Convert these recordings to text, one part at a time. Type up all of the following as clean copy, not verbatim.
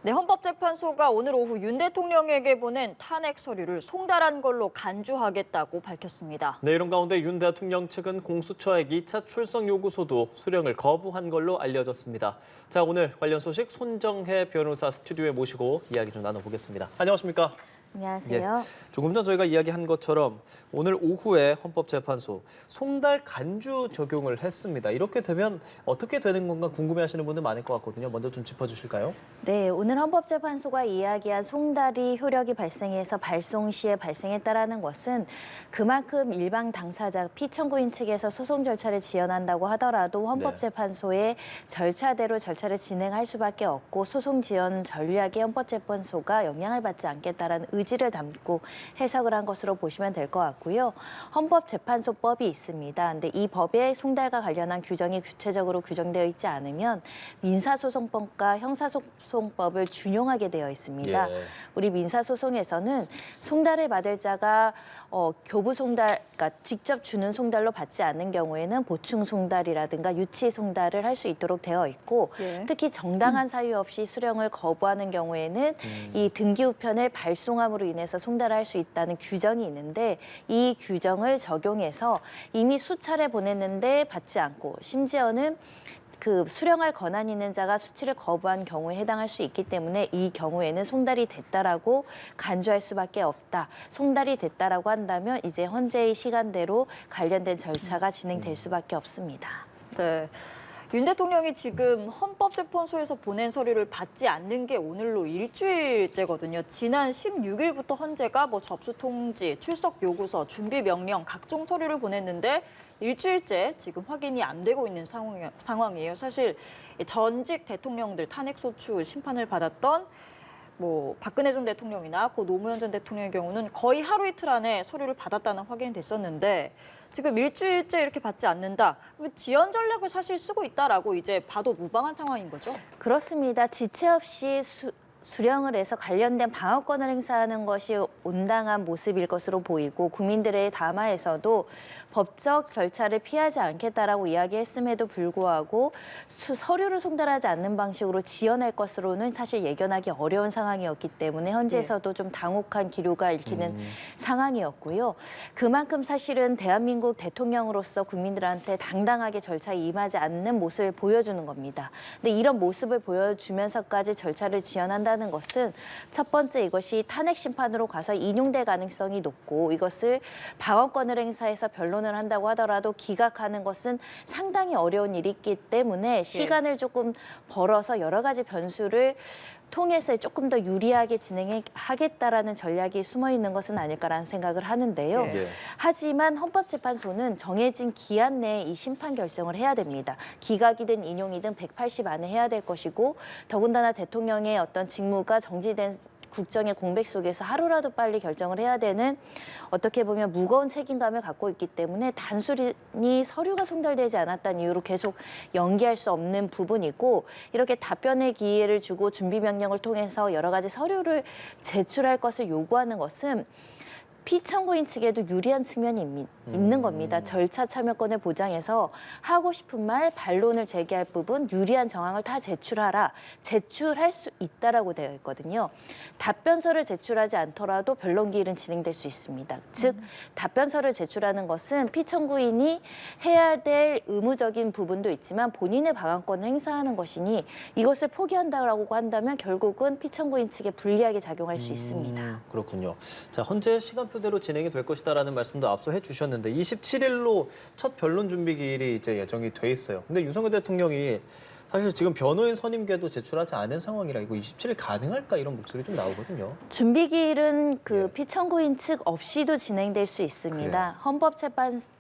네, 헌법재판소가 오늘 오후 윤 대통령에게 보낸 탄핵 서류를 송달한 걸로 간주하겠다고 밝혔습니다. 네, 이런 가운데 윤 대통령 측은 공수처의 2차 출석 요구서도 수령을 거부한 걸로 알려졌습니다. 자, 오늘 관련 소식 손정혜 변호사 스튜디오에 모시고 이야기 좀 나눠보겠습니다. 안녕하십니까? 안녕하세요. 예, 조금 전 저희가 이야기한 것처럼 오늘 오후에 헌법재판소 송달 간주 적용을 했습니다. 이렇게 되면 어떻게 되는 건가 궁금해하시는 분들 많을 것 같거든요. 먼저 좀 짚어주실까요? 네, 오늘 헌법재판소가 이야기한 송달이 효력이 발생해서 발송 시에 발생했다라는 것은 그만큼 일방 당사자 피청구인 측에서 소송 절차를 지연한다고 하더라도 헌법재판소의 절차대로 절차를 진행할 수밖에 없고 소송 지연 전략에 헌법재판소가 영향을 받지 않겠다라는 의지를 담고 해석을 한 것으로 보시면 될 것 같고요. 헌법재판소법이 있습니다. 근데 이 법에 송달과 관련한 규정이 구체적으로 규정되어 있지 않으면 민사소송법과 형사소송법을 준용하게 되어 있습니다. 예. 우리 민사소송에서는 송달을 받을 자가 교부 송달, 그러니까 직접 주는 송달로 받지 않는 경우에는 보충 송달이라든가 유치 송달을 할 수 있도록 되어 있고 특히 정당한 사유 없이 수령을 거부하는 경우에는 이 등기 우편을 발송함으로 인해서 송달할 수 있다는 규정이 있는데 이 규정을 적용해서 이미 수차례 보냈는데 받지 않고 심지어는 그 수령할 권한 있는 자가 수치를 거부한 경우에 해당할 수 있기 때문에 이 경우에는 송달이 됐다라고 간주할 수밖에 없다. 송달이 됐다라고 한다면 이제 헌재의 시간대로 관련된 절차가 진행될 수밖에 없습니다. 네. 윤 대통령이 지금 헌법재판소에서 보낸 서류를 받지 않는 게 오늘로 일주일째거든요. 지난 16일부터 헌재가 접수 통지, 출석 요구서, 준비 명령, 각종 서류를 보냈는데 일주일째 지금 확인이 안 되고 있는 상황이에요. 사실 전직 대통령들 탄핵소추 심판을 받았던 박근혜 전 대통령이나 고 노무현 전 대통령의 경우는 거의 하루 이틀 안에 서류를 받았다는 확인이 됐었는데 지금 일주일째 이렇게 받지 않는다. 지연 전략을 사실 쓰고 있다라고 이제 봐도 무방한 상황인 거죠? 그렇습니다. 지체 없이 수령을 해서 관련된 방어권을 행사하는 것이 온당한 모습일 것으로 보이고 국민들의 담화에서도 법적 절차를 피하지 않겠다라고 이야기했음에도 불구하고 서류를 송달하지 않는 방식으로 지연할 것으로는 사실 예견하기 어려운 상황이었기 때문에 현재에서도 좀 당혹한 기류가 읽히는 상황이었고요. 그만큼 사실은 대한민국 대통령으로서 국민들한테 당당하게 절차에 임하지 않는 모습을 보여주는 겁니다. 근데 이런 모습을 보여주면서까지 절차를 지연한다는 것은 첫 번째 이것이 탄핵 심판으로 가서 인용될 가능성이 높고 이것을 방어권을 행사해서 변론을 한다고 하더라도 기각하는 것은 상당히 어려운 일이기 때문에 시간을 조금 벌어서 여러 가지 변수를 통해서 조금 더 유리하게 진행하겠다라는 전략이 숨어 있는 것은 아닐까라는 생각을 하는데요. 하지만 헌법재판소는 정해진 기한 내에 이 심판 결정을 해야 됩니다. 기각이든 인용이든 180 안에 해야 될 것이고 더군다나 대통령의 어떤 직무가 정지된 국정의 공백 속에서 하루라도 빨리 결정을 해야 되는 어떻게 보면 무거운 책임감을 갖고 있기 때문에 단순히 서류가 송달되지 않았다는 이유로 계속 연기할 수 없는 부분이고 이렇게 답변의 기회를 주고 준비 명령을 통해서 여러 가지 서류를 제출할 것을 요구하는 것은 피청구인 측에도 유리한 측면이 있는 겁니다. 절차 참여권을 보장해서 하고 싶은 말, 반론을 제기할 부분, 유리한 정황을 다 제출하라. 제출할 수 있다라고 되어 있거든요. 답변서를 제출하지 않더라도 변론기일은 진행될 수 있습니다. 즉, 답변서를 제출하는 것은 피청구인이 해야 될 의무적인 부분도 있지만 본인의 방어권을 행사하는 것이니 이것을 포기한다고 한다면 결국은 피청구인 측에 불리하게 작용할 수 있습니다. 그렇군요. 자, 헌재 시간표대로 진행이 될 것이다라는 말씀도 앞서 해주셨는데 27일로 첫 변론 준비 기일이 이제 예정이 돼 있어요. 근데 윤석열 대통령이 사실 지금 변호인 선임계도 제출하지 않은 상황이라 이거 27일 가능할까 이런 목소리 좀 나오거든요. 준비 기일은 피청구인 측 없이도 진행될 수 있습니다.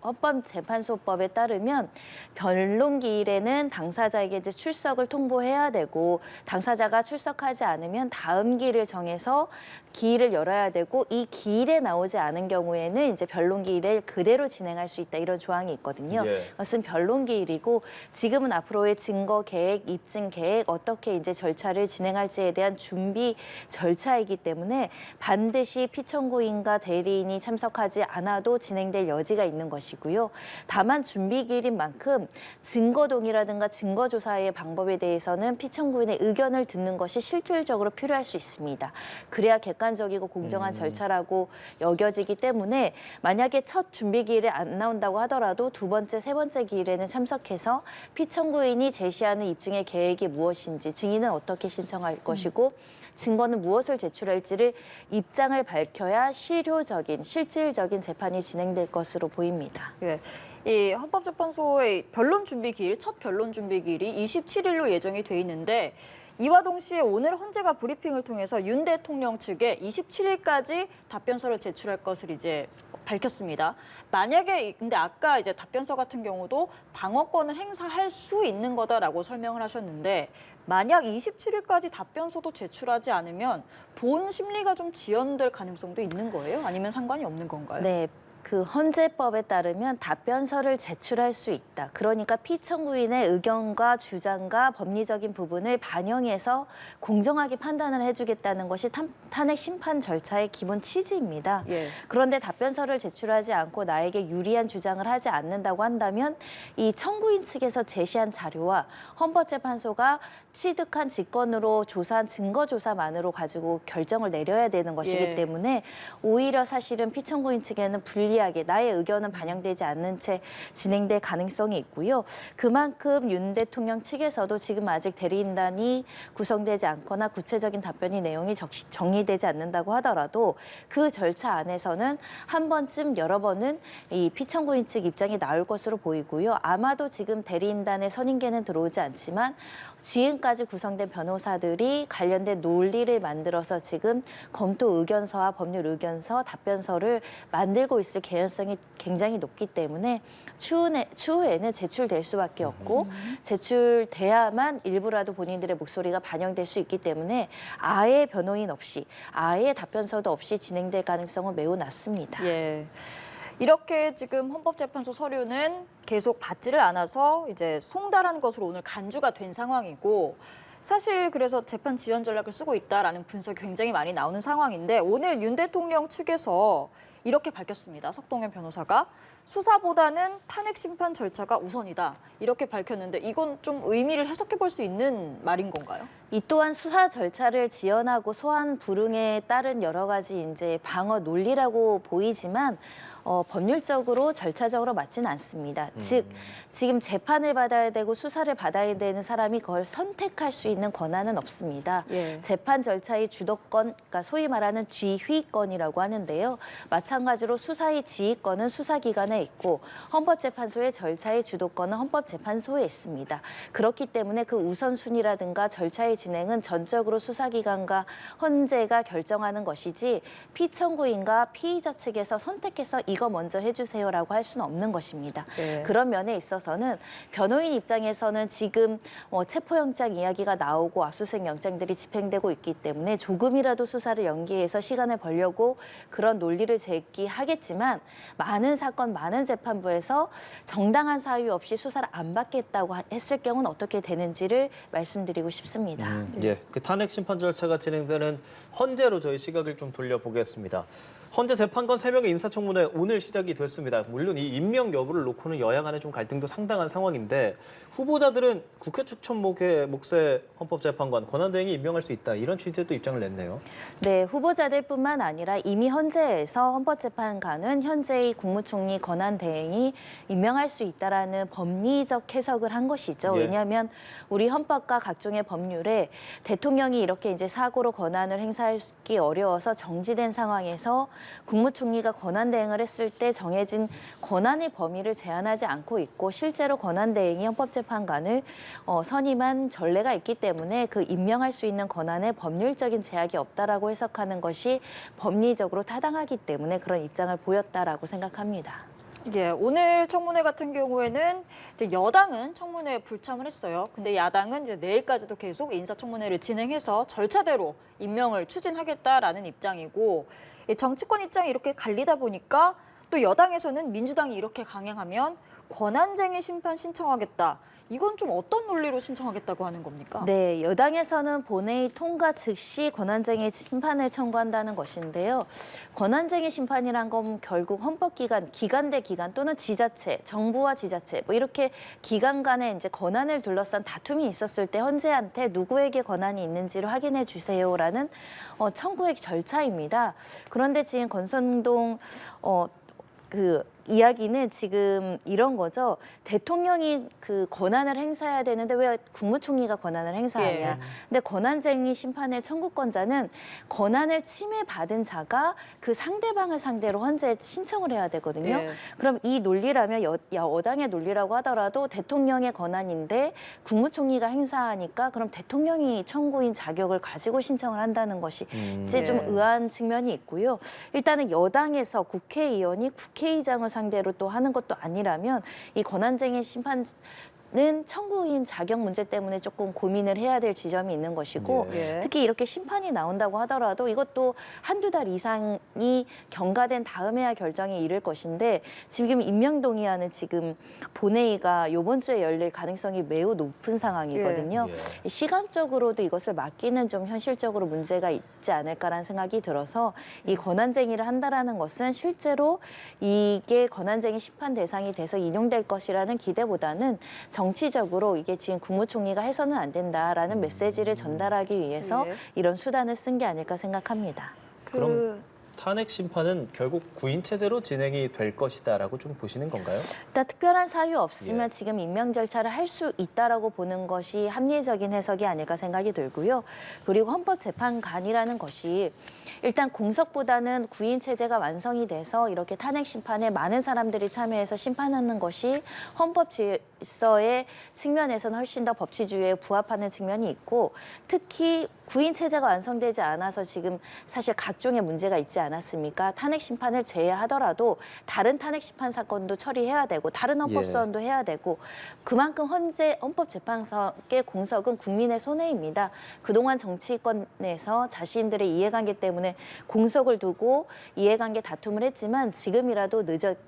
헌법재판소법에 따르면 변론 기일에는 당사자에게 이제 출석을 통보해야 되고 당사자가 출석하지 않으면 다음 기일을 정해서 기일을 열어야 되고 이 기일에 나오지 않은 경우에는 이제 변론 기일을 그대로 진행할 수 있다 이런 조항이 있거든요. 그것은 변론 기일이고 지금은 앞으로의 증거 개혁 계획, 입증 계획, 어떻게 이제 절차를 진행할지에 대한 준비 절차이기 때문에 반드시 피청구인과 대리인이 참석하지 않아도 진행될 여지가 있는 것이고요. 다만 준비기일인 만큼 증거동의라든가 증거조사의 방법에 대해서는 피청구인의 의견을 듣는 것이 실질적으로 필요할 수 있습니다. 그래야 객관적이고 공정한 절차라고 여겨지기 때문에 만약에 첫 준비기일에 안 나온다고 하더라도 두 번째, 세 번째 기일에는 참석해서 피청구인이 제시하는 입증의 계획이 무엇인지, 증인은 어떻게 신청할 것이고 증거는 무엇을 제출할지를 입장을 밝혀야 실효적인, 실질적인 재판이 진행될 것으로 보입니다. 예, 이 헌법재판소의 변론 준비 기일, 첫 변론 준비 기일이 27일로 예정이 돼 있는데 이와 동시에 오늘 헌재가 브리핑을 통해서 윤 대통령 측에 27일까지 답변서를 제출할 것을 이제 밝혔습니다. 만약에 근데 아까 이제 답변서 같은 경우도 방어권을 행사할 수 있는 거다라고 설명을 하셨는데 만약 27일까지 답변서도 제출하지 않으면 본 심리가 좀 지연될 가능성도 있는 거예요? 아니면 상관이 없는 건가요? 네. 그 헌재법에 따르면 답변서를 제출할 수 있다. 그러니까 피청구인의 의견과 주장과 법리적인 부분을 반영해서 공정하게 판단을 해주겠다는 것이 탄핵 심판 절차의 기본 취지입니다. 예. 그런데 답변서를 제출하지 않고 나에게 유리한 주장을 하지 않는다고 한다면 이 청구인 측에서 제시한 자료와 헌법재판소가 취득한 직권으로 조사한 증거조사만으로 가지고 결정을 내려야 되는 것이기 예. 때문에 오히려 사실은 피청구인 측에는 불리하게 나의 의견은 반영되지 않는 채 진행될 가능성이 있고요. 그만큼 윤 대통령 측에서도 지금 아직 대리인단이 구성되지 않거나 구체적인 답변이 내용이 정리되지 않는다고 하더라도 그 절차 안에서는 한 번쯤 여러 번은 이 피청구인 측 입장이 나올 것으로 보이고요. 아마도 지금 대리인단의 선임계는 들어오지 않지만 지금까지 구성된 변호사들이 관련된 논리를 만들어서 지금 검토 의견서와 법률 의견서, 답변서를 만들고 있을 개연성이 굉장히 높기 때문에 추후에는 제출될 수밖에 없고 제출돼야만 일부라도 본인들의 목소리가 반영될 수 있기 때문에 아예 변호인 없이, 아예 답변서도 없이 진행될 가능성은 매우 낮습니다. 예. 이렇게 지금 헌법재판소 서류는 계속 받지를 않아서 이제 송달한 것으로 오늘 간주가 된 상황이고 사실 그래서 재판 지연 전략을 쓰고 있다라는 분석이 굉장히 많이 나오는 상황인데 오늘 윤 대통령 측에서 이렇게 밝혔습니다. 석동현 변호사가 수사보다는 탄핵 심판 절차가 우선이다. 이렇게 밝혔는데 이건 좀 의미를 해석해 볼 수 있는 말인 건가요? 이 또한 수사 절차를 지연하고 소환 불응에 따른 여러 가지 이제 방어 논리라고 보이지만 법률적으로 절차적으로 맞지는 않습니다. 즉 지금 재판을 받아야 되고 수사를 받아야 되는 사람이 그걸 선택할 수 있는 권한은 없습니다. 예. 재판 절차의 주도권, 그러니까 소위 말하는 지휘권이라고 하는데요. 마찬가지로 수사의 지휘권은 수사기관에 있고 헌법재판소의 절차의 주도권은 헌법재판소에 있습니다. 그렇기 때문에 그 우선순위라든가 절차의 진행은 전적으로 수사기관과 헌재가 결정하는 것이지 피청구인과 피의자 측에서 선택해서 이거 먼저 해주세요라고 할 수는 없는 것입니다. 네. 그런 면에 있어서는 변호인 입장에서는 지금 체포영장 이야기가 나오고 압수수색 영장들이 집행되고 있기 때문에 조금이라도 수사를 연기해서 시간을 벌려고 그런 논리를 제기하겠지만 많은 사건, 많은 재판부에서 정당한 사유 없이 수사를 안 받겠다고 했을 경우는 어떻게 되는지를 말씀드리고 싶습니다. 예, 그 탄핵 심판 절차가 진행되는 헌재로 저희 시각을 좀 돌려보겠습니다. 헌재 재판관 3명의 인사청문회 오늘 시작이 됐습니다. 물론 이 임명 여부를 놓고는 여야 간에 좀 갈등도 상당한 상황인데 후보자들은 국회 추천 몫의 헌법재판관 권한대행이 임명할 수 있다. 이런 취지의 또 입장을 냈네요. 네, 후보자들뿐만 아니라 이미 헌재에서 헌법재판관은 현재의 국무총리 권한대행이 임명할 수 있다라는 법리적 해석을 한 것이죠. 예. 왜냐하면 우리 헌법과 각종의 법률에 대통령이 이렇게 이제 사고로 권한을 행사하기 어려워서 정지된 상황에서 국무총리가 권한대행을 했을 때 정해진 권한의 범위를 제한하지 않고 있고 실제로 권한대행이 헌법재판관을 선임한 전례가 있기 때문에 그 임명할 수 있는 권한에 법률적인 제약이 없다라고 해석하는 것이 법리적으로 타당하기 때문에 그런 입장을 보였다라고 생각합니다. 예, 오늘 청문회 같은 경우에는 이제 여당은 청문회에 불참을 했어요. 근데 야당은 이제 내일까지도 계속 인사청문회를 진행해서 절차대로 임명을 추진하겠다라는 입장이고 정치권 입장이 이렇게 갈리다 보니까 또 여당에서는 민주당이 이렇게 강행하면 권한쟁의 심판 신청하겠다. 이건 좀 어떤 논리로 신청하겠다고 하는 겁니까? 네, 여당에서는 본회의 통과 즉시 권한쟁의 심판을 청구한다는 것인데요. 권한쟁의 심판이란 건 결국 헌법기관, 기관 대 기관 또는 지자체, 정부와 지자체 뭐 이렇게 기관 간에 이제 권한을 둘러싼 다툼이 있었을 때 헌재한테 누구에게 권한이 있는지를 확인해 주세요라는 청구의 절차입니다. 그런데 지금 권선동 그 이야기는 지금 이런 거죠. 대통령이 그 권한을 행사해야 되는데 왜 국무총리가 권한을 행사하냐. 예. 근데 권한쟁의 심판의 청구권자는 권한을 침해받은 자가 그 상대방을 상대로 헌재에 신청을 해야 되거든요. 예. 그럼 이 논리라면 여당의 논리라고 하더라도 대통령의 권한인데 국무총리가 행사하니까 그럼 대통령이 청구인 자격을 가지고 신청을 한다는 것이 이제 좀 예. 의아한 측면이 있고요. 일단은 여당에서 국회의원이 국회의장을 상대로 또 하는 것도 아니라면 이 권한쟁의 심판은 청구인 자격 문제 때문에 조금 고민을 해야 될 지점이 있는 것이고 예. 특히 이렇게 심판이 나온다고 하더라도 이것도 한두 달 이상이 경과된 다음에야 결정이 이를 것인데 지금 임명동의안은 지금 본회의가 이번 주에 열릴 가능성이 매우 높은 상황이거든요. 예. 시간적으로도 이것을 막기는 좀 현실적으로 문제가 있지 않을까라는 생각이 들어서 이 권한쟁의를 한다라는 것은 실제로 이게 권한쟁의 심판 대상이 돼서 인용될 것이라는 기대보다는 정치적으로 이게 지금 국무총리가 해서는 안 된다라는 메시지를 전달하기 위해서 예. 이런 수단을 쓴 게 아닐까 생각합니다. 그럼 탄핵 심판은 결국 구인 체제로 진행이 될 것이다라고 좀 보시는 건가요? 일단 특별한 사유 없으면 예. 지금 임명 절차를 할 수 있다라고 보는 것이 합리적인 해석이 아닐까 생각이 들고요. 그리고 헌법재판관이라는 것이 일단 공석보다는 구인 체제가 완성이 돼서 이렇게 탄핵 심판에 많은 사람들이 참여해서 심판하는 것이 헌법 질서의 측면에서는 훨씬 더 법치주의에 부합하는 측면이 있고 특히 구인 체제가 완성되지 않아서 지금 사실 각종의 문제가 있지 않았습니까? 탄핵 심판을 제외하더라도 다른 탄핵 심판 사건도 처리해야 되고 다른 헌법 소원도 해야 되고 그만큼 헌법재판소의 공석은 국민의 손해입니다. 그동안 정치권에서 자신들의 이해관계 때문에 공석을 두고 이해관계 다툼을 했지만 지금이라도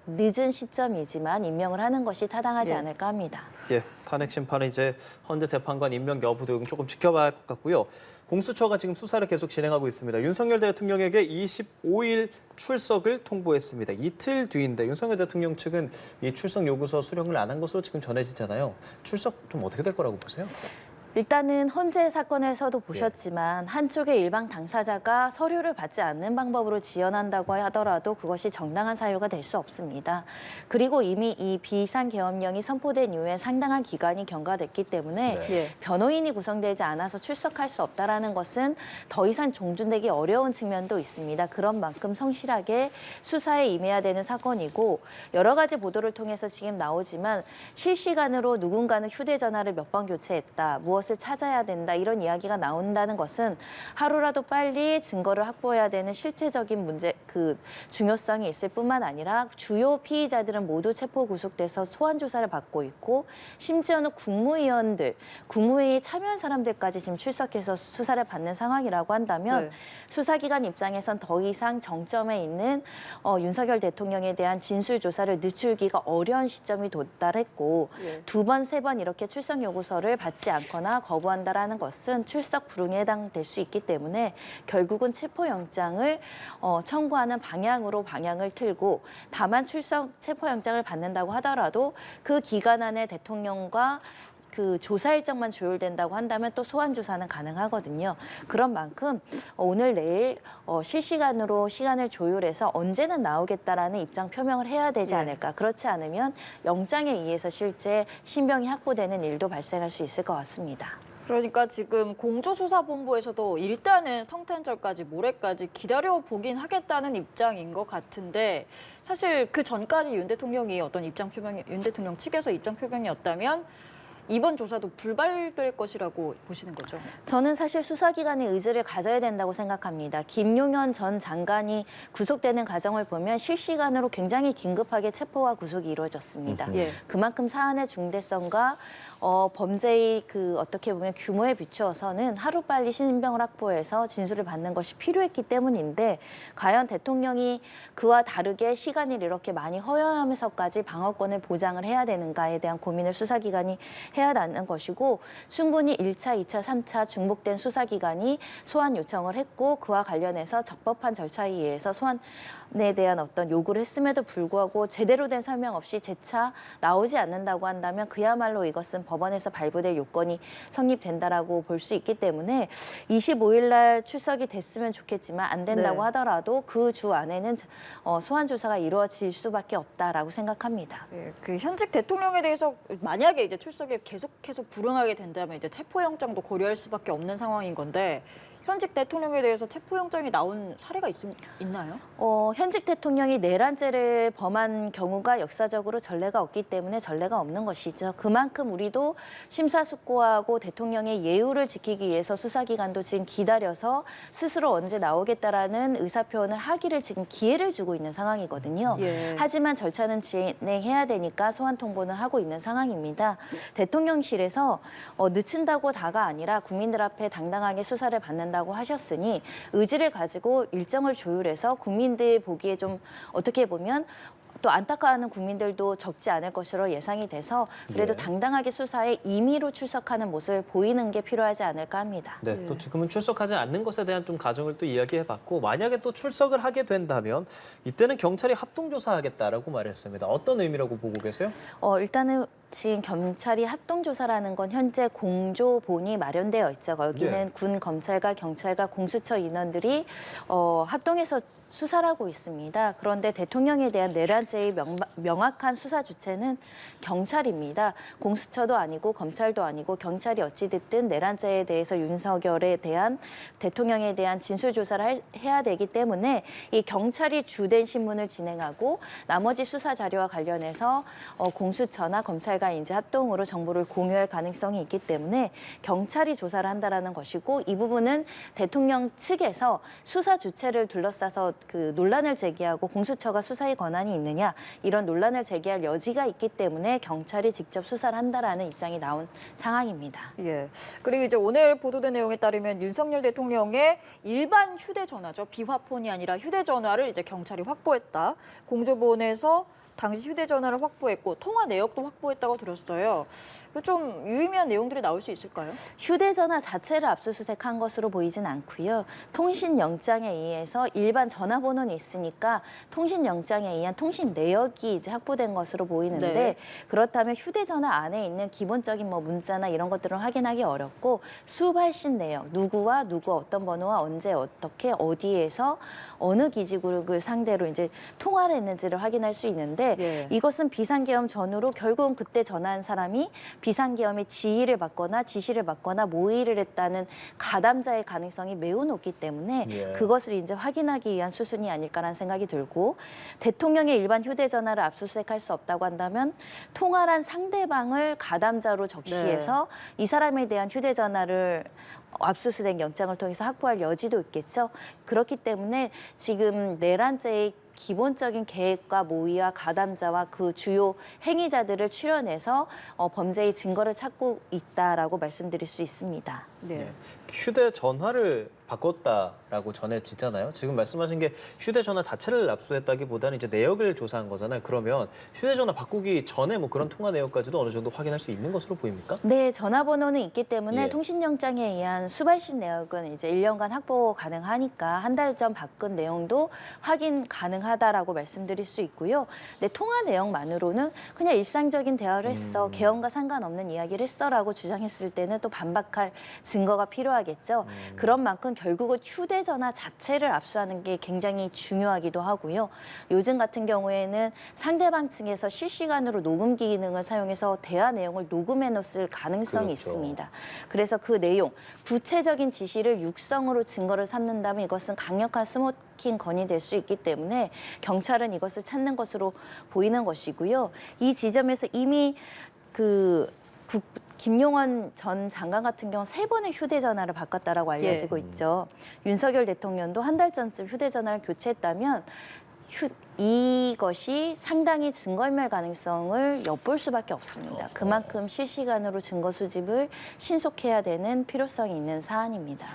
늦은 시점이지만 임명을 하는 것이 타당하지 네. 않을까 합니다. 예, 탄핵 심판은 이제 헌재 재판관 임명 여부 등 조금 지켜봐야 할 것 같고요. 공수처가 지금 수사를 계속 진행하고 있습니다. 윤석열 대통령에게 25일 출석을 통보했습니다. 이틀 뒤인데 윤석열 대통령 측은 이 출석 요구서 수령을 안 한 것으로 지금 전해지잖아요. 출석 좀 어떻게 될 거라고 보세요? 일단은 헌재 사건에서도 보셨지만 한쪽의 일방 당사자가 서류를 받지 않는 방법으로 지연한다고 하더라도 그것이 정당한 사유가 될 수 없습니다. 그리고 이미 이 비상계엄령이 선포된 이후에 상당한 기간이 경과됐기 때문에 네. 예. 변호인이 구성되지 않아서 출석할 수 없다라는 것은 더 이상 종준되기 어려운 측면도 있습니다. 그런 만큼 성실하게 수사에 임해야 되는 사건이고 여러 가지 보도를 통해서 지금 나오지만 실시간으로 누군가는 휴대전화를 몇 번 교체했다. 무엇을 찾아야 된다. 이런 이야기가 나온다는 것은 하루라도 빨리 증거를 확보해야 되는 실체적인 문제, 그 중요성이 있을 뿐만 아니라 주요 피의자들은 모두 체포 구속돼서 소환 조사를 받고 있고 심지어는 국무위원들, 국무회의에 참여한 사람들까지 지금 출석해서 수사를 받는 상황이라고 한다면 네. 수사기관 입장에선 더 이상 정점에 있는 윤석열 대통령에 대한 진술 조사를 늦추기가 어려운 시점이 도달했고 예. 두 번, 세 번 이렇게 출석 요구서를 받지 않거나 거부한다라는 것은 출석 불응에 해당될 수 있기 때문에 결국은 체포영장을 청구하는 방향을 틀고 다만 체포영장을 받는다고 하더라도 그 기간 안에 대통령과 그 조사 일정만 조율된다고 한다면 또 소환 조사는 가능하거든요. 그런 만큼 오늘 내일 실시간으로 시간을 조율해서 언제는 나오겠다라는 입장 표명을 해야 되지 않을까. 그렇지 않으면 영장에 의해서 실제 신병이 확보되는 일도 발생할 수 있을 것 같습니다. 그러니까 지금 공조수사본부에서도 일단은 성탄절까지 모레까지 기다려보긴 하겠다는 입장인 것 같은데 사실 그 전까지 윤 대통령이 어떤 윤 대통령 측에서 입장 표명이었다면 이번 조사도 불발될 것이라고 보시는 거죠? 저는 사실 수사기관의 의지를 가져야 된다고 생각합니다. 김용현 전 장관이 구속되는 과정을 보면 실시간으로 굉장히 긴급하게 체포와 구속이 이루어졌습니다. 예. 그만큼 사안의 중대성과 범죄의 그 어떻게 보면 규모에 비추어서는 하루빨리 신병을 확보해서 진술을 받는 것이 필요했기 때문인데 과연 대통령이 그와 다르게 시간을 이렇게 많이 허용하면서까지 방어권을 보장을 해야 되는가에 대한 고민을 수사기관이 해야 하는 것이고 충분히 1차, 2차, 3차 중복된 수사기관이 소환 요청을 했고 그와 관련해서 적법한 절차에 의해서 소환에 대한 어떤 요구를 했음에도 불구하고 제대로 된 설명 없이 재차 나오지 않는다고 한다면 그야말로 이것은 법원에서 발부될 요건이 성립된다라고 볼 수 있기 때문에 25일 날 출석이 됐으면 좋겠지만 안 된다고 네. 하더라도 그 주 안에는 소환 조사가 이루어질 수밖에 없다라고 생각합니다. 예, 그 현직 대통령에 대해서 만약에 이제 출석에 계속해서 불응하게 된다면 이제 체포영장도 고려할 수밖에 없는 상황인 건데 현직 대통령에 대해서 체포영장이 나온 사례가 있나요? 현직 대통령이 내란죄를 범한 경우가 역사적으로 전례가 없기 때문에 전례가 없는 것이죠. 그만큼 우리도 심사숙고하고 대통령의 예우를 지키기 위해서 수사기관도 지금 기다려서 스스로 언제 나오겠다라는 의사표현을 하기를 지금 기회를 주고 있는 상황이거든요. 예. 하지만 절차는 진행해야 되니까 소환 통보는 하고 있는 상황입니다. 대통령실에서 늦춘다고 다가 아니라 국민들 앞에 당당하게 수사를 받는다고 하셨으니 의지를 가지고 일정을 조율해서 국민들 보기에 좀 어떻게 보면 또 안타까워하는 국민들도 적지 않을 것으로 예상이 돼서 그래도 예. 당당하게 수사에 임의로 출석하는 모습을 보이는 게 필요하지 않을까 합니다. 네, 또 지금은 출석하지 않는 것에 대한 좀 가정을 또 이야기해봤고 만약에 또 출석을 하게 된다면 이때는 경찰이 합동조사하겠다라고 말했습니다. 어떤 의미라고 보고 계세요? 일단은 지금 경찰이 합동조사라는 건 현재 공조본이 마련되어 있죠. 여기는 네. 군, 검찰과 경찰과 공수처 인원들이 합동해서 수사를 하고 있습니다. 그런데 대통령에 대한 내란죄의 명확한 수사 주체는 경찰입니다. 공수처도 아니고 검찰도 아니고 경찰이 어찌됐든 내란죄에 대해서 윤석열에 대한 대통령에 대한 진술 조사를 해야 되기 때문에 이 경찰이 주된 신문을 진행하고 나머지 수사 자료와 관련해서 공수처나 검찰과 이제 합동으로 정보를 공유할 가능성이 있기 때문에 경찰이 조사를 한다라는 것이고 이 부분은 대통령 측에서 수사 주체를 둘러싸서 그 논란을 제기하고 공수처가 수사의 권한이 있느냐 이런 논란을 제기할 여지가 있기 때문에 경찰이 직접 수사를 한다라는 입장이 나온 상황입니다. 예. 그리고 이제 오늘 보도된 내용에 따르면 윤석열 대통령의 일반 휴대전화죠. 비화폰이 아니라 휴대전화를 이제 경찰이 확보했다. 공조본에서 당시 휴대전화를 확보했고 통화 내역도 확보했다고 들었어요. 좀 유의미한 내용들이 나올 수 있을까요? 휴대전화 자체를 압수수색한 것으로 보이진 않고요. 통신영장에 의해서 일반 전화번호는 있으니까 통신영장에 의한 통신 내역이 이제 확보된 것으로 보이는데 네. 그렇다면 휴대전화 안에 있는 기본적인 뭐 문자나 이런 것들은 확인하기 어렵고 수발신 내역, 누구와 누구 어떤 번호와 언제 어떻게 어디에서 어느 기지국을 상대로 이제 통화를 했는지를 확인할 수 있는데 예. 이것은 비상계엄 전후로 결국은 그때 전화한 사람이 비상계엄의 지휘를 받거나 지시를 받거나 모의를 했다는 가담자의 가능성이 매우 높기 때문에 예. 그것을 이제 확인하기 위한 수순이 아닐까라는 생각이 들고 대통령의 일반 휴대전화를 압수수색할 수 없다고 한다면 통화한 상대방을 가담자로 적시해서 이 사람에 대한 휴대전화를 압수수색 영장을 통해서 확보할 여지도 있겠죠. 그렇기 때문에 지금 내란죄의 기본적인 계획과 모의와 가담자와 그 주요 행위자들을 추려내서 범죄의 증거를 찾고 있다라고 말씀드릴 수 있습니다. 네. 예. 휴대전화를 바꿨다라고 전해지잖아요. 지금 말씀하신 게 휴대전화 자체를 압수했다기보다는 이제 내역을 조사한 거잖아요. 그러면 휴대전화 바꾸기 전에 뭐 그런 통화 내역까지도 어느 정도 확인할 수 있는 것으로 보입니까? 네, 전화번호는 있기 때문에 예. 통신영장에 의한 수발신 내역은 이제 1년간 확보 가능하니까 한 달 전 바꾼 내용도 확인 가능하다라고 말씀드릴 수 있고요. 네, 통화 내용만으로는 그냥 일상적인 대화를 했어, 계엄과 상관없는 이야기를 했어라고 주장했을 때는 또 반박할 증거가 필요하겠죠. 그런 만큼 결국은 휴대전화 자체를 압수하는 게 굉장히 중요하기도 하고요. 요즘 같은 경우에는 상대방 측에서 실시간으로 녹음 기능을 사용해서 대화 내용을 녹음해 놓을 가능성이 그렇죠. 있습니다. 그래서 그 내용, 구체적인 지시를 육성으로 증거를 삼는다면 이것은 강력한 스모킹 건이 될 수 있기 때문에 경찰은 이것을 찾는 것으로 보이는 것이고요. 이 지점에서 이미 김용원 전 장관 같은 경우 3번의 휴대전화를 바꿨다라고 알려지고 있죠. 윤석열 대통령도 한 달 전쯤 휴대전화를 교체했다면 이것이 상당히 증거인멸 가능성을 엿볼 수밖에 없습니다. 그만큼 실시간으로 증거 수집을 신속해야 되는 필요성이 있는 사안입니다.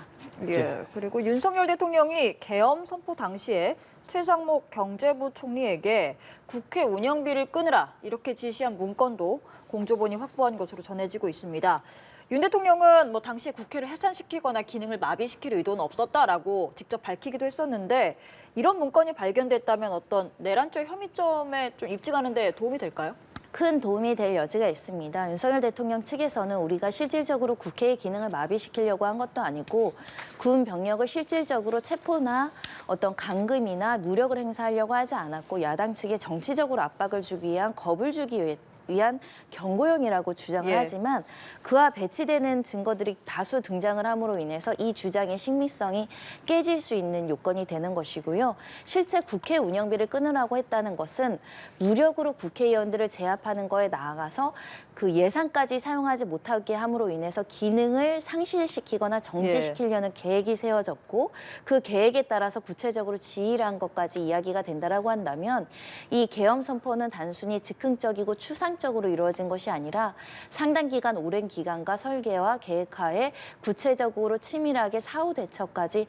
예. 그리고 윤석열 대통령이 계엄 선포 당시에 최상목 경제부 총리에게 국회 운영비를 끊으라 이렇게 지시한 문건도 공조본이 확보한 것으로 전해지고 있습니다. 윤 대통령은 당시 국회를 해산시키거나 기능을 마비시킬 의도는 없었다라고 직접 밝히기도 했었는데 이런 문건이 발견됐다면 어떤 내란죄 혐의점에 좀 입증하는 데 도움이 될까요? 큰 도움이 될 여지가 있습니다. 윤석열 대통령 측에서는 우리가 실질적으로 국회의 기능을 마비시키려고 한 것도 아니고 군 병력을 실질적으로 체포나 어떤 감금이나 무력을 행사하려고 하지 않았고 야당 측에 정치적으로 압박을 주기 위한 겁을 주기 위한 경고용이라고 주장을 예. 하지만 그와 배치되는 증거들이 다수 등장을 함으로 인해서 이 주장의 신빙성이 깨질 수 있는 요건이 되는 것이고요. 실제 국회 운영비를 끊으라고 했다는 것은 무력으로 국회의원들을 제압하는 거에 나아가서 그 예산까지 사용하지 못하게 함으로 인해서 기능을 상실시키거나 정지시키려는 계획이 세워졌고 그 계획에 따라서 구체적으로 지휘를 한 것까지 이야기가 된다라고 한다면 이 계엄 선포는 단순히 즉흥적이고 추상적으로 이루어진 것이 아니라 상당 기간 오랜 기간과 설계와 계획하에 구체적으로 치밀하게 사후 대처까지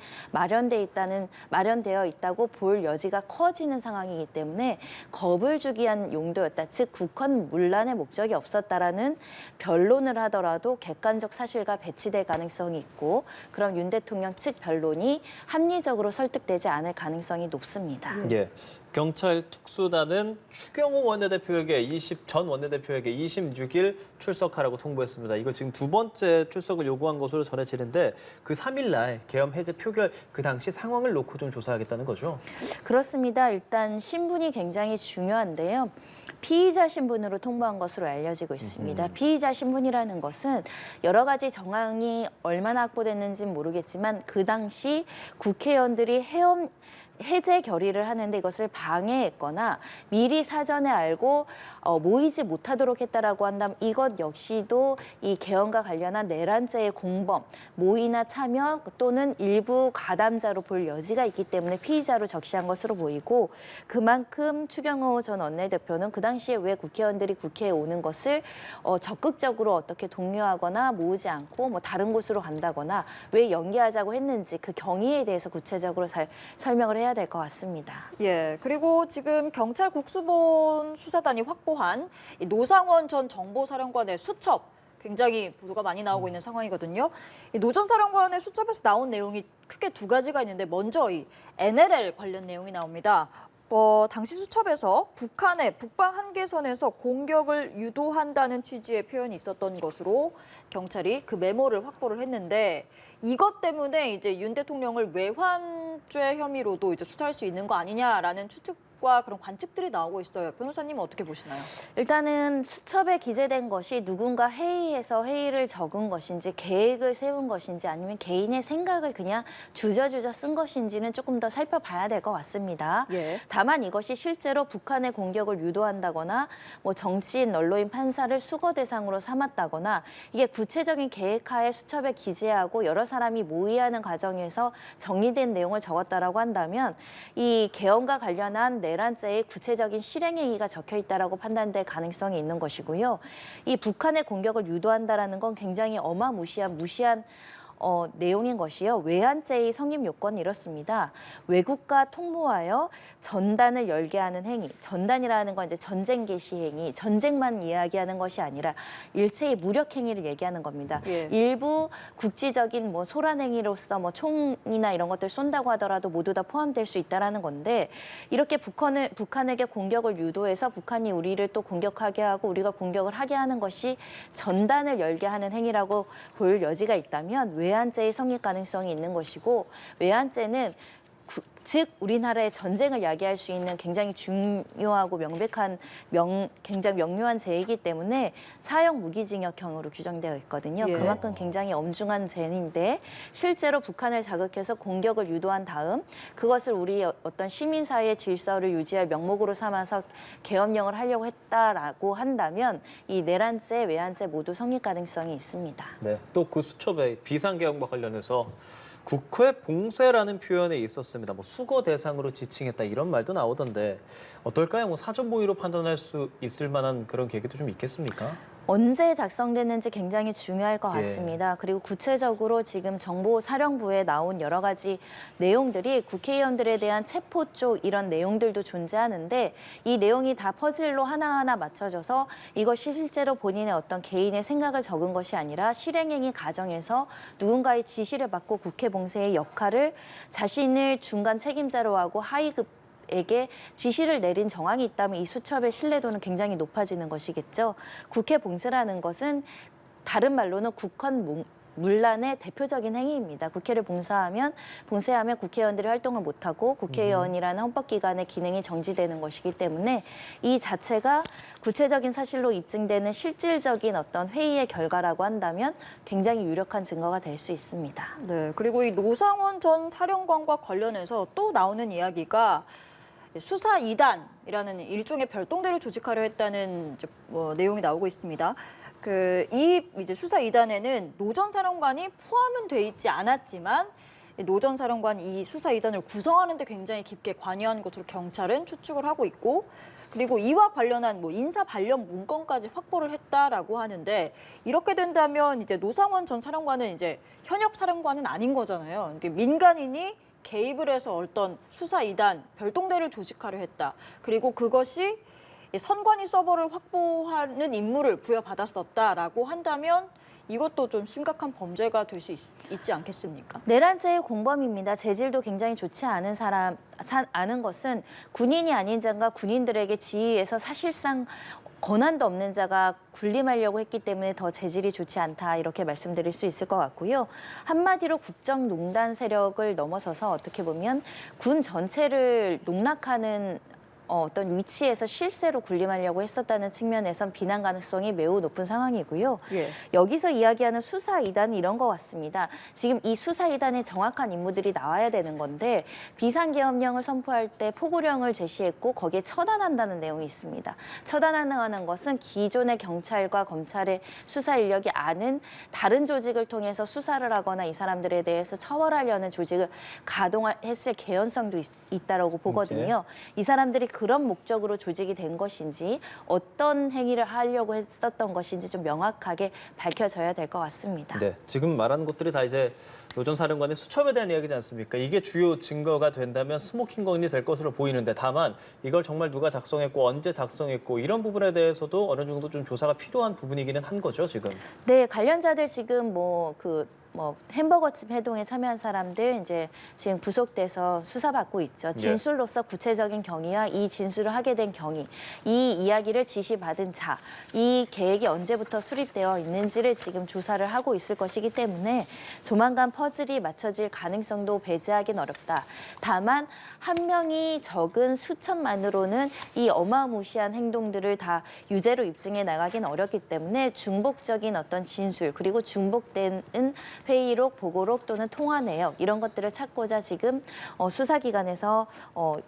마련되어 있다고 볼 여지가 커지는 상황이기 때문에 겁을 주기 위한 용도였다. 즉 국헌 문란의 목적이 없었다라는 변론을 하더라도 객관적 사실과 배치될 가능성이 있고 그럼 윤 대통령 측 변론이 합리적으로 설득되지 않을 가능성이 높습니다. 예. 경찰 특수단은 추경호 원내대표에게 전 원내대표에게 26일 출석하라고 통보했습니다. 이거 지금 두 번째 출석을 요구한 것으로 전해지는데 그 3일 날 계엄 해제 표결 그 당시 상황을 놓고 좀 조사하겠다는 거죠. 그렇습니다. 일단 신분이 굉장히 중요한데요. 피의자 신분으로 통보한 것으로 알려지고 있습니다. 피의자 신분이라는 것은 여러 가지 정황이 얼마나 확보됐는지는 모르겠지만 그 당시 국회의원들이 해제 결의를 하는데 이것을 방해했거나 미리 사전에 알고 모이지 못하도록 했다라고 한다면 이것 역시도 이 계엄과 관련한 내란죄의 공범, 모의나 참여 또는 일부 가담자로 볼 여지가 있기 때문에 피의자로 적시한 것으로 보이고 그만큼 추경호 전 원내대표는 그 당시에 왜 국회의원들이 국회에 오는 것을 적극적으로 어떻게 독려하거나 모으지 않고 다른 곳으로 간다거나 왜 연기하자고 했는지 그 경위에 대해서 구체적으로 설명을 해야 될 것 같습니다. 예, 그리고 지금 경찰 국수본 수사단이 확보한 이 노상원 전 정보사령관의 수첩 굉장히 보도가 많이 나오고 있는 상황이거든요. 이 노 전 사령관의 수첩에서 나온 내용이 크게 두 가지가 있는데 먼저 이 NLL 관련 내용이 나옵니다. 당시 수첩에서 북한의 북방 한계선에서 공격을 유도한다는 취지의 표현이 있었던 것으로 경찰이 그 메모를 확보를 했는데 이것 때문에 이제 윤 대통령을 외환죄 혐의로도 이제 수사할 수 있는 거 아니냐라는 추측과 그런 관측들이 나오고 있어요. 변호사님은 어떻게 보시나요? 일단은 수첩에 기재된 것이 누군가 회의해서 회의를 적은 것인지 계획을 세운 것인지 아니면 개인의 생각을 그냥 주저주저 쓴 것인지는 조금 더 살펴봐야 될 것 같습니다. 예. 다만 이것이 실제로 북한의 공격을 유도한다거나 정치인, 언론인, 판사를 수거 대상으로 삼았다거나 이게 구체적인 계획하에 수첩에 기재하고 여러 사람이 모의하는 과정에서 정리된 내용을 적었다라고 한다면 이 계엄과 관련한 내란죄의 구체적인 실행행위가 적혀 있다라고 판단될 가능성이 있는 것이고요. 이 북한의 공격을 유도한다라는 건 굉장히 무시한 내용인 것이요. 외환죄의 성립 요건이 이렇습니다. 외국과 통모하여 전단을 열게 하는 행위. 전단이라는 건 이제 전쟁 개시 행위, 전쟁만 이야기하는 것이 아니라 일체의 무력 행위를 얘기하는 겁니다. 예. 일부 국지적인 소란 행위로서 총이나 이런 것들 쏜다고 하더라도 모두 다 포함될 수 있다라는 건데 이렇게 북한에게 공격을 유도해서 북한이 우리를 또 공격하게 하고 우리가 공격을 하게 하는 것이 전단을 열게 하는 행위라고 볼 여지가 있다면 외환죄의 성립 가능성이 있는 것이고 외환죄는 즉 우리나라의 전쟁을 야기할 수 있는 굉장히 중요하고 굉장히 명료한 죄이기 때문에 사형 무기징역형으로 규정되어 있거든요. 예. 그만큼 굉장히 엄중한 죄인데 실제로 북한을 자극해서 공격을 유도한 다음 그것을 우리 어떤 시민사회의 질서를 유지할 명목으로 삼아서 계엄령을 하려고 했다라고 한다면 이 내란죄, 외환죄 모두 성립 가능성이 있습니다. 네. 또 그 수첩에 비상계엄과 관련해서 국회 봉쇄라는 표현이 있었습니다. 수거 대상으로 지칭했다 이런 말도 나오던데 어떨까요? 사전 모의로 판단할 수 있을 만한 그런 계기도 좀 있겠습니까? 언제 작성됐는지 굉장히 중요할 것 예. 같습니다. 그리고 구체적으로 지금 정보사령부에 나온 여러 가지 내용들이 국회의원들에 대한 체포 쪽 이런 내용들도 존재하는데 이 내용이 다 퍼즐로 하나하나 맞춰져서 이것이 실제로 본인의 어떤 개인의 생각을 적은 것이 아니라 실행행위 과정에서 누군가의 지시를 받고 국회 봉쇄의 역할을 자신을 중간 책임자로 하고 하위급 에게 지시를 내린 정황이 있다면 이 수첩의 신뢰도는 굉장히 높아지는 것이겠죠. 국회 봉쇄라는 것은 다른 말로는 국헌 문란의 대표적인 행위입니다. 국회를 봉쇄하면 국회의원들이 활동을 못하고 국회의원이라는 헌법기관의 기능이 정지되는 것이기 때문에 이 자체가 구체적인 사실로 입증되는 실질적인 어떤 회의의 결과라고 한다면 굉장히 유력한 증거가 될 수 있습니다. 네, 그리고 이 노상원 전 사령관과 관련해서 또 나오는 이야기가 수사 2단이라는 일종의 별동대를 조직하려 했다는 내용이 나오고 있습니다. 이 수사 2단에는 노 전 사령관이 포함은 돼 있지 않았지만 노 전 사령관이 이 수사 2단을 구성하는 데 굉장히 깊게 관여한 것으로 경찰은 추측을 하고 있고 그리고 이와 관련한 인사 발령 문건까지 확보를 했다라고 하는데 이렇게 된다면 이제 노상원 전 사령관은 이제 현역 사령관은 아닌 거잖아요. 이게 민간인이 개입을 해서 어떤 수사 2단 별동대를 조직하려 했다. 그리고 그것이 선관위 서버를 확보하는 임무를 부여받았었다라고 한다면 이것도 좀 심각한 범죄가 될 수 있지 않겠습니까? 내란죄의 공범입니다. 재질도 굉장히 좋지 않은 아는 것은 군인이 아닌 자가 군인들에게 지휘해서 사실상 권한도 없는 자가 군림하려고 했기 때문에 더 재질이 좋지 않다 이렇게 말씀드릴 수 있을 것 같고요. 한마디로 국정농단 세력을 넘어서서 어떻게 보면 군 전체를 농락하는 어떤 위치에서 실세로 군림하려고 했었다는 측면에선 비난 가능성이 매우 높은 상황이고요. 예. 여기서 이야기하는 수사 2단은 이런 것 같습니다. 지금 이 수사 2단의 정확한 인물들이 나와야 되는 건데 비상계엄령을 선포할 때 포고령을 제시했고 거기에 처단한다는 내용이 있습니다. 처단하는 것은 기존의 경찰과 검찰의 수사 인력이 아는 다른 조직을 통해서 수사를 하거나 이 사람들에 대해서 처벌하려는 조직을 가동했을 개연성도 있다라고 보거든요. 이 사람들이 그런 목적으로 조직이 된 것인지 어떤 행위를 하려고 했었던 것인지 좀 명확하게 밝혀져야 될 것 같습니다. 네, 지금 말하는 것들이 다 이제 노 전 사령관의 수첩에 대한 이야기지 않습니까? 이게 주요 증거가 된다면 스모킹건이 될 것으로 보이는데 다만 이걸 정말 누가 작성했고 언제 작성했고 이런 부분에 대해서도 어느 정도 좀 조사가 필요한 부분이기는 한 거죠, 지금. 네, 관련자들 지금 햄버거집 해동에 참여한 사람들 이제 지금 구속돼서 수사받고 있죠. 진술로서 구체적인 경위와 이 진술을 하게 된 경위, 이 이야기를 지시받은 자, 이 계획이 언제부터 수립되어 있는지를 지금 조사를 하고 있을 것이기 때문에 조만간 퍼즐이 맞춰질 가능성도 배제하긴 어렵다. 다만 한 명이 적은 수천만으로는 이 어마무시한 행동들을 다 유죄로 입증해 나가긴 어렵기 때문에 중복적인 어떤 진술 그리고 중복되는 회의록, 보고록 또는 통화 내역 이런 것들을 찾고자 지금 수사기관에서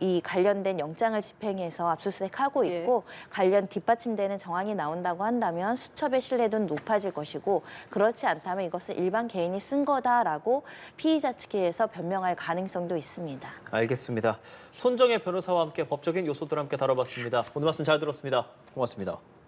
이 관련된 영장을 집행해서 압수수색하고 있고 관련 뒷받침되는 정황이 나온다고 한다면 수첩의 신뢰도는 높아질 것이고 그렇지 않다면 이것은 일반 개인이 쓴 거다라고 피의자 측에서 변명할 가능성도 있습니다. 알겠습니다. 손정혜 변호사와 함께 법적인 요소들 함께 다뤄봤습니다. 오늘 말씀 잘 들었습니다. 고맙습니다.